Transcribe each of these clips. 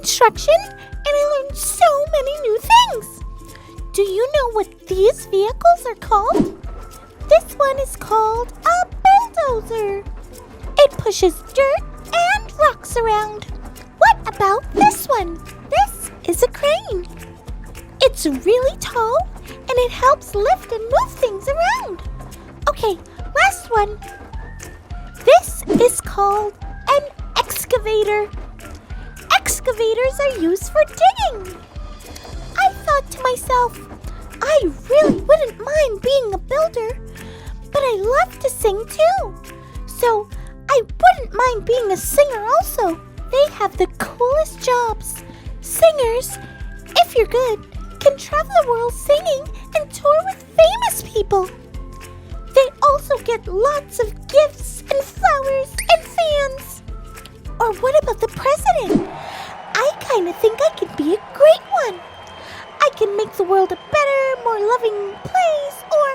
construction, and I learned so many new things. Do you know what these vehicles are called? This one is called a bulldozer. It pushes dirt and rocks around. What about this one? This is a crane. It's really tall, and it helps lift and move things around. Okay, last one. This is called an excavator. Excavators are used for digging. I thought to myself, I really wouldn't mind being a builder, but I love to sing too. So I wouldn't mind being a singer also. They have the coolest jobs. Singers, if you're good, can travel the world singing and tour with famous people. They also get lots of gifts and flowers and fans. Or what about the president? I kind of think I could be a great one. I can make the world a better, more loving place, or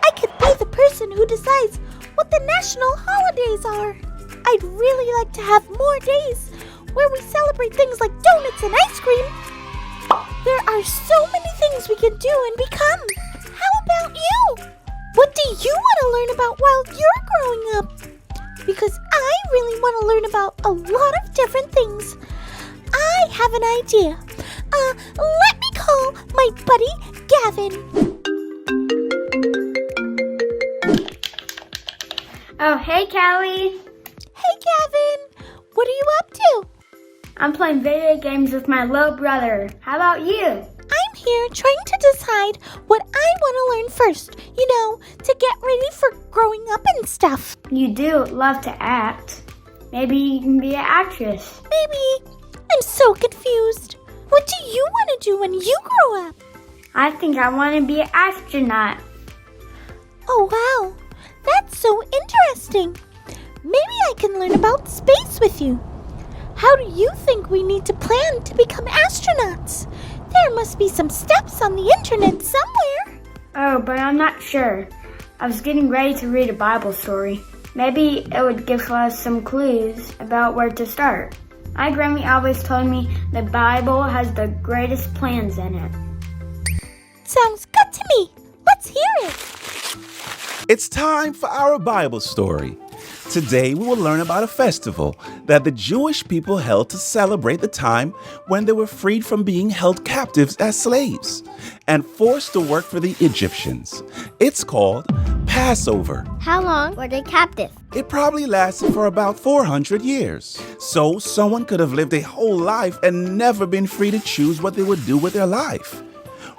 I could be the person who decides what the national holidays are. I'd really like to have more days where we celebrate things like donuts and ice cream. There are so many things we can do and become. How about you? What do you want to learn about while you're growing up? Because I really want to learn about a lot of different things. I have an idea. Let me call my buddy Gavin. Oh, hey, Callie. Hey, Gavin. What are you up to? I'm playing video games with my little brother. How about you? I'm here trying to decide what I want to learn first, to get ready for growing up and stuff. You do love to act. Maybe you can be an actress. Maybe. I'm so confused. What do you want to do when you grow up? I think I want to be an astronaut. Oh, wow. That's so interesting. Maybe I can learn about space with you. How do you think we need to plan to become astronauts? There must be some steps on the internet somewhere. Oh, but I'm not sure. I was getting ready to read a Bible story. Maybe it would give us some clues about where to start. My Grammy always told me the Bible has the greatest plans in it. Sounds good to me. Let's hear it. It's time for our Bible story. Today we will learn about a festival that the Jewish people held to celebrate the time when they were freed from being held captives as slaves and forced to work for the Egyptians. It's called Passover. How long were they captive? It probably lasted for about 400 years. So someone could have lived a whole life and never been free to choose what they would do with their life.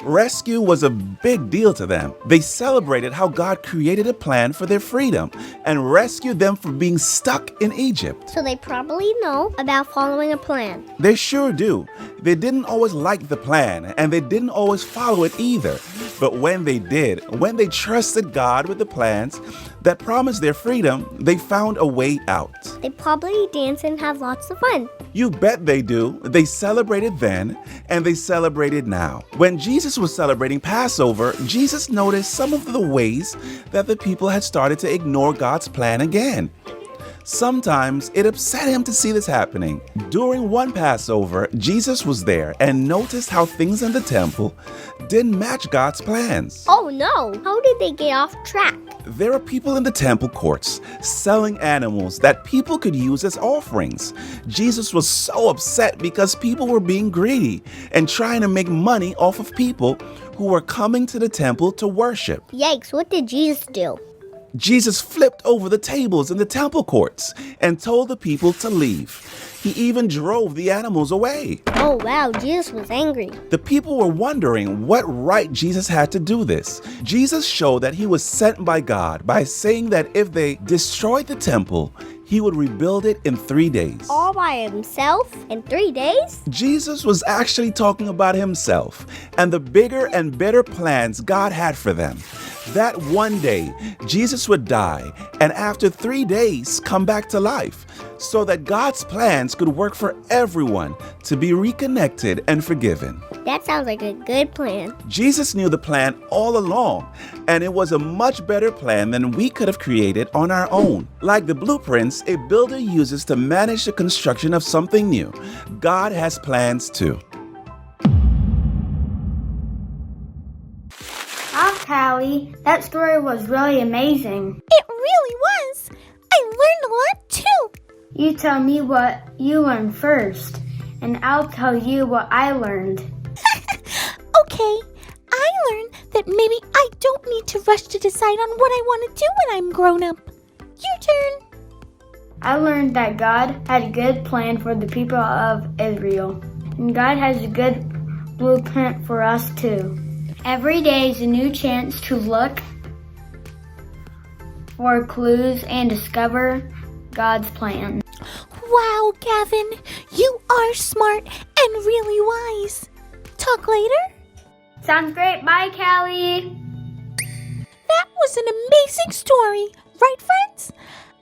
Rescue was a big deal to them. They celebrated how God created a plan for their freedom and rescued them from being stuck in Egypt. So they probably know about following a plan. They sure do. They didn't always like the plan, and they didn't always follow it either. But when they did, when they trusted God with the plans that promised their freedom, they found a way out. They probably dance and have lots of fun. You bet they do. They celebrated then, and they celebrated now. When Jesus was celebrating Passover, Jesus noticed some of the ways that the people had started to ignore God's plan again. Sometimes it upset him to see this happening. During one Passover, Jesus was there and noticed how things in the temple didn't match God's plans. Oh no! How did they get off track? There are people in the temple courts selling animals that people could use as offerings. Jesus was so upset because people were being greedy and trying to make money off of people who were coming to the temple to worship. Yikes, what did Jesus do? Jesus flipped over the tables in the temple courts and told the people to leave. He even drove the animals away. Oh wow, Jesus was angry. The people were wondering what right Jesus had to do this. Jesus showed that he was sent by God by saying that if they destroyed the temple, he would rebuild it in 3 days. All by himself in 3 days? Jesus was actually talking about himself and the bigger and better plans God had for them. that one day Jesus would die and after 3 days come back to life so that God's plans could work for everyone to be reconnected and forgiven. That sounds like a good plan. Jesus knew the plan all along, and it was a much better plan than we could have created on our own. Like the blueprints a builder uses to manage the construction of something new, God has plans too. Wow, Callie, that story was really amazing. It really was. I learned a lot too. You tell me what you learned first, and I'll tell you what I learned. Okay, I learned that maybe I don't need to rush to decide on what I want to do when I'm grown up. Your turn. I learned that God had a good plan for the people of Israel, and God has a good blueprint for us too. Every day is a new chance to look for clues and discover God's plan. Wow, Gavin, you are smart and really wise. Talk later? Sounds great. Bye, Callie. That was an amazing story, right, friends?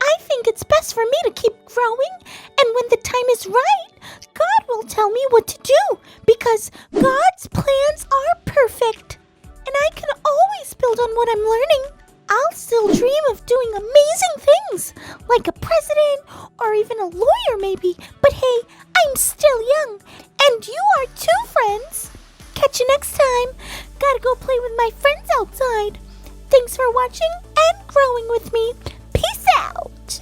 I think it's best for me to keep growing, and when the time is right, God will tell me what to do, because God's plans are perfect, and I can always build on what I'm learning. I'll still dream of doing amazing things, like a president or even a lawyer maybe, but hey, I'm still young, and you are too, friends. Catch you next time. Gotta go play with my friends outside. Thanks for watching and growing with me. Peace out.